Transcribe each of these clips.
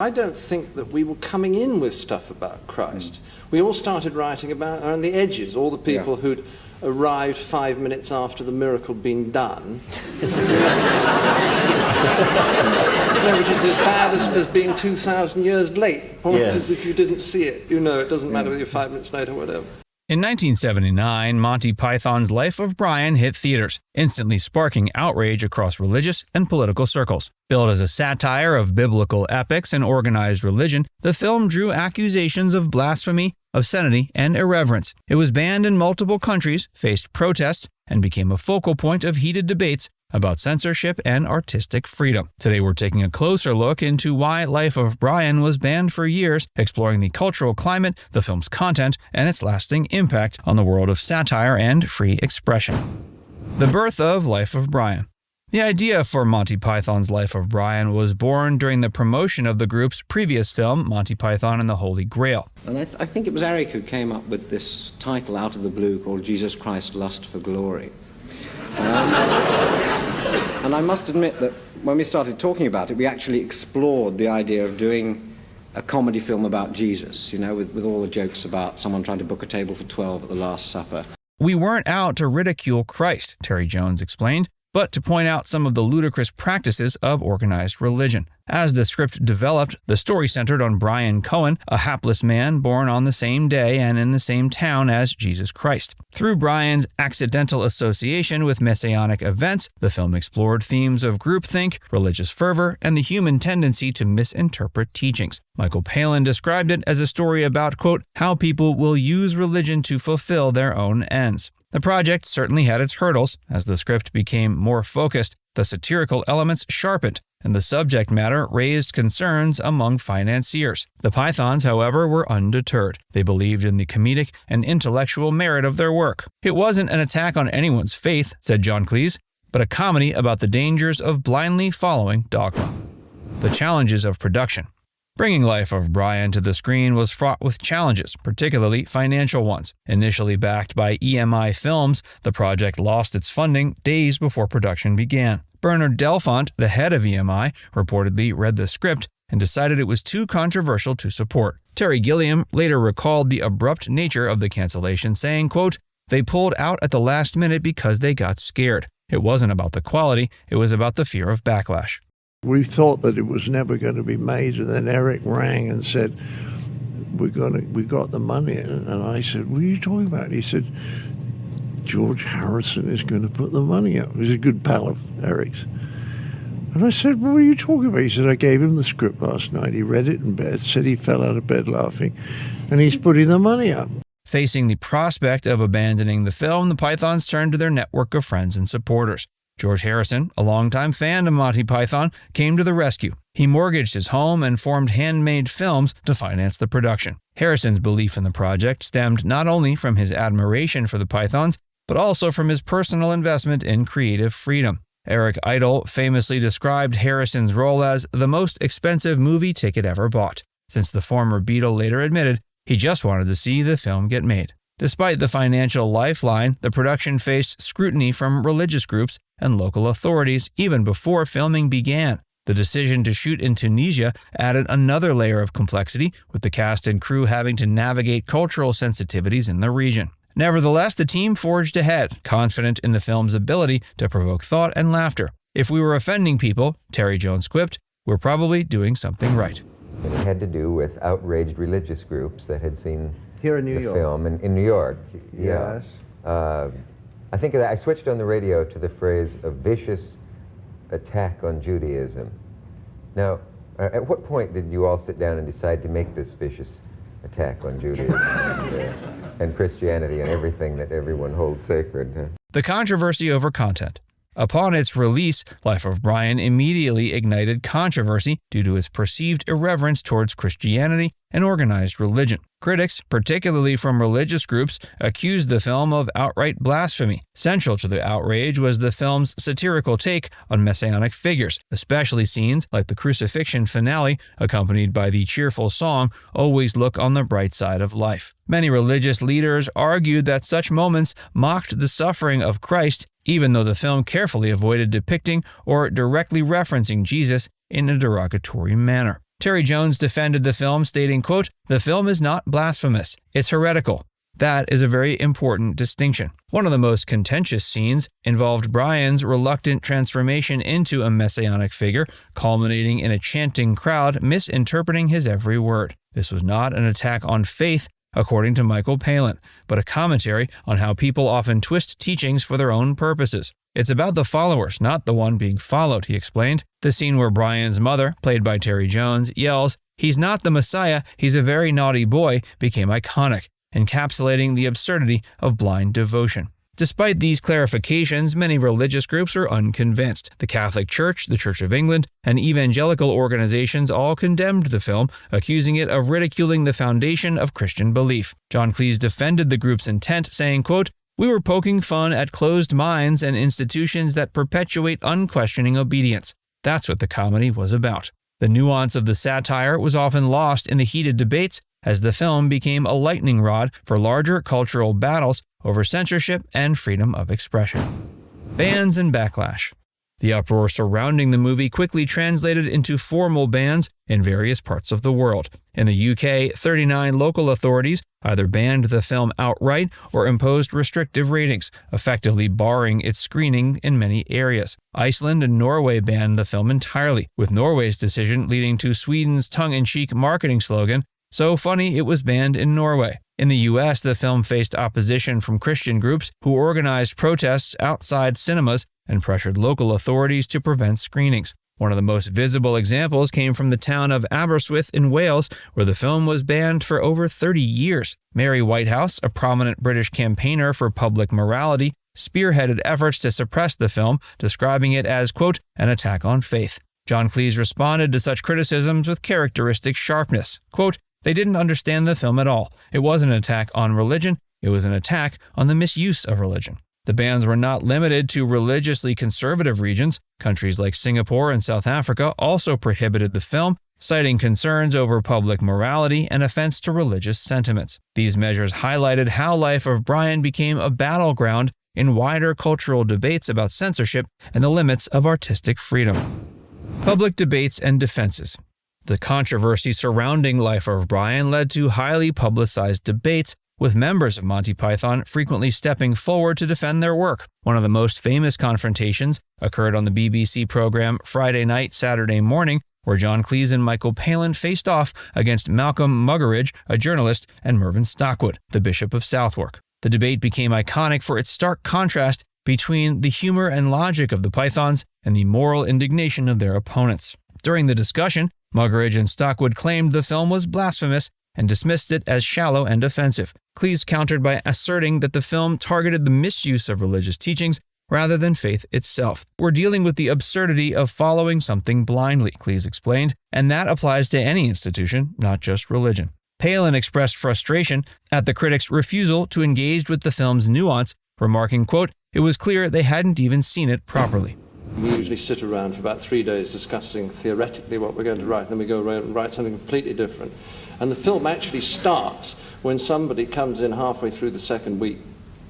I don't think that we were coming in with stuff about Christ. We all started writing about around the edges, all the people who'd arrived 5 minutes after the miracle had been done. Which is as bad as being 2,000 years late. The point is, if you didn't see it, it doesn't matter whether you're 5 minutes late or whatever. In 1979, Monty Python's Life of Brian hit theaters, instantly sparking outrage across religious and political circles. Billed as a satire of biblical epics and organized religion, the film drew accusations of blasphemy, obscenity, and irreverence. It was banned in multiple countries, faced protests, and became a focal point of heated debates about censorship and artistic freedom. Today we're taking a closer look into why Life of Brian was banned for years, exploring the cultural climate, the film's content, and its lasting impact on the world of satire and free expression. The birth of Life of Brian. The idea for Monty Python's Life of Brian was born during the promotion of the group's previous film, Monty Python and the Holy Grail. And I think it was Eric who came up with this title out of the blue called Jesus Christ, Lust for Glory. And I must admit that when we started talking about it, we actually explored the idea of doing a comedy film about Jesus, with all the jokes about someone trying to book a table for 12 at the Last Supper. We weren't out to ridicule Christ, Terry Jones explained, but to point out some of the ludicrous practices of organized religion. As the script developed, the story centered on Brian Cohen, a hapless man born on the same day and in the same town as Jesus Christ. Through Brian's accidental association with messianic events, the film explored themes of groupthink, religious fervor, and the human tendency to misinterpret teachings. Michael Palin described it as a story about, quote, how people will use religion to fulfill their own ends. The project certainly had its hurdles. As the script became more focused, the satirical elements sharpened, and the subject matter raised concerns among financiers. The Pythons, however, were undeterred. They believed in the comedic and intellectual merit of their work. It wasn't an attack on anyone's faith, said John Cleese, but a comedy about the dangers of blindly following dogma. The challenges of production. Bringing Life of Brian to the screen was fraught with challenges, particularly financial ones. Initially backed by EMI Films, the project lost its funding days before production began. Bernard Delfont, the head of EMI, reportedly read the script and decided it was too controversial to support. Terry Gilliam later recalled the abrupt nature of the cancellation, saying, quote, they pulled out at the last minute because they got scared. It wasn't about the quality, it was about the fear of backlash. We thought that it was never going to be made, and then Eric rang and said, we got the money. And I said, what are you talking about? He said, George Harrison is going to put the money up. He was a good pal of Eric's. And I said, what are you talking about? He said, I gave him the script last night. He read it in bed, said he fell out of bed laughing, and he's putting the money up. Facing the prospect of abandoning the film, the Pythons turned to their network of friends and supporters. George Harrison, a longtime fan of Monty Python, came to the rescue. He mortgaged his home and formed Handmade Films to finance the production. Harrison's belief in the project stemmed not only from his admiration for the Pythons, but also from his personal investment in creative freedom. Eric Idle famously described Harrison's role as the most expensive movie ticket ever bought, since the former Beatle later admitted he just wanted to see the film get made. Despite the financial lifeline, the production faced scrutiny from religious groups and local authorities even before filming began. The decision to shoot in Tunisia added another layer of complexity, with the cast and crew having to navigate cultural sensitivities in the region. Nevertheless, the team forged ahead, confident in the film's ability to provoke thought and laughter. If we were offending people, Terry Jones quipped, we're probably doing something right. It had to do with outraged religious groups that had seen Here in New the York. film. In New York, Yes. I think I switched on the radio to the phrase, a vicious attack on Judaism. Now, at what point did you all sit down and decide to make this vicious attack on Judaism and Christianity and everything that everyone holds sacred? The controversy over content. Upon its release, Life of Brian immediately ignited controversy due to its perceived irreverence towards Christianity and organized religion. Critics, particularly from religious groups, accused the film of outright blasphemy. Central to the outrage was the film's satirical take on messianic figures, especially scenes like the crucifixion finale, accompanied by the cheerful song, Always Look on the Bright Side of Life. Many religious leaders argued that such moments mocked the suffering of Christ, even though the film carefully avoided depicting or directly referencing Jesus in a derogatory manner. Terry Jones defended the film, stating, quote, "The film is not blasphemous, it's heretical." That is a very important distinction. One of the most contentious scenes involved Brian's reluctant transformation into a messianic figure, culminating in a chanting crowd misinterpreting his every word. This was not an attack on faith, according to Michael Palin, but a commentary on how people often twist teachings for their own purposes. It's about the followers, not the one being followed, he explained. The scene where Brian's mother, played by Terry Jones, yells, "He's not the Messiah, he's a very naughty boy," became iconic, encapsulating the absurdity of blind devotion. Despite these clarifications, many religious groups were unconvinced. The Catholic Church, the Church of England, and evangelical organizations all condemned the film, accusing it of ridiculing the foundation of Christian belief. John Cleese defended the group's intent, saying, quote, "We were poking fun at closed minds and institutions that perpetuate unquestioning obedience. That's what the comedy was about." The nuance of the satire was often lost in the heated debates, as the film became a lightning rod for larger cultural battles over censorship and freedom of expression. Bans and backlash. The uproar surrounding the movie quickly translated into formal bans in various parts of the world. In the UK, 39 local authorities either banned the film outright or imposed restrictive ratings, effectively barring its screening in many areas. Iceland and Norway banned the film entirely, with Norway's decision leading to Sweden's tongue-in-cheek marketing slogan, "So funny it was banned in Norway." In the US, the film faced opposition from Christian groups who organized protests outside cinemas and pressured local authorities to prevent screenings. One of the most visible examples came from the town of Aberystwyth in Wales, where the film was banned for over 30 years. Mary Whitehouse, a prominent British campaigner for public morality, spearheaded efforts to suppress the film, describing it as, quote, "an attack on faith." John Cleese responded to such criticisms with characteristic sharpness. Quote, "They didn't understand the film at all. It wasn't an attack on religion, it was an attack on the misuse of religion." The bans were not limited to religiously conservative regions. Countries like Singapore and South Africa also prohibited the film, citing concerns over public morality and offense to religious sentiments. These measures highlighted how Life of Brian became a battleground in wider cultural debates about censorship and the limits of artistic freedom. Public debates and defenses. The controversy surrounding Life of Brian led to highly publicized debates, with members of Monty Python frequently stepping forward to defend their work. One of the most famous confrontations occurred on the BBC program Friday Night, Saturday Morning, where John Cleese and Michael Palin faced off against Malcolm Muggeridge, a journalist, and Mervyn Stockwood, the Bishop of Southwark. The debate became iconic for its stark contrast between the humor and logic of the Pythons and the moral indignation of their opponents. During the discussion, Muggeridge and Stockwood claimed the film was blasphemous and dismissed it as shallow and offensive. Cleese countered by asserting that the film targeted the misuse of religious teachings rather than faith itself. "We're dealing with the absurdity of following something blindly," Cleese explained, "and that applies to any institution, not just religion." Palin expressed frustration at the critics' refusal to engage with the film's nuance, remarking, quote, "It was clear they hadn't even seen it properly." We usually sit around for about 3 days discussing theoretically what we're going to write, and then we go around and write something completely different. And the film actually starts when somebody comes in halfway through the second week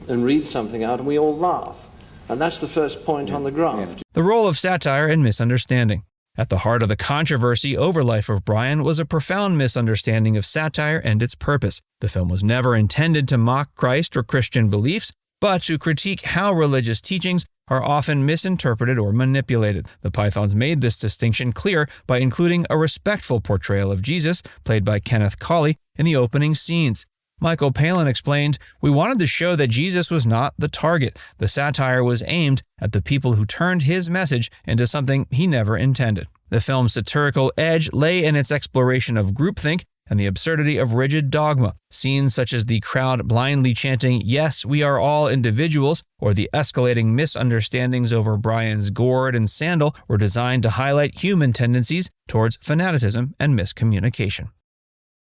and reads something out, and we all laugh. And that's the first point on the graph. The role of satire and misunderstanding. At the heart of the controversy over Life of Brian was a profound misunderstanding of satire and its purpose. The film was never intended to mock Christ or Christian beliefs, but to critique how religious teachings are often misinterpreted or manipulated. The Pythons made this distinction clear by including a respectful portrayal of Jesus, played by Kenneth Colley, in the opening scenes. Michael Palin explained, "We wanted to show that Jesus was not the target. The satire was aimed at the people who turned his message into something he never intended." The film's satirical edge lay in its exploration of groupthink and the absurdity of rigid dogma. Scenes such as the crowd blindly chanting, "Yes, we are all individuals," or the escalating misunderstandings over Brian's gourd and sandal were designed to highlight human tendencies towards fanaticism and miscommunication.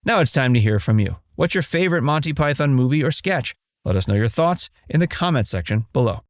Now it's time to hear from you. What's your favorite Monty Python movie or sketch? Let us know your thoughts in the comment section below.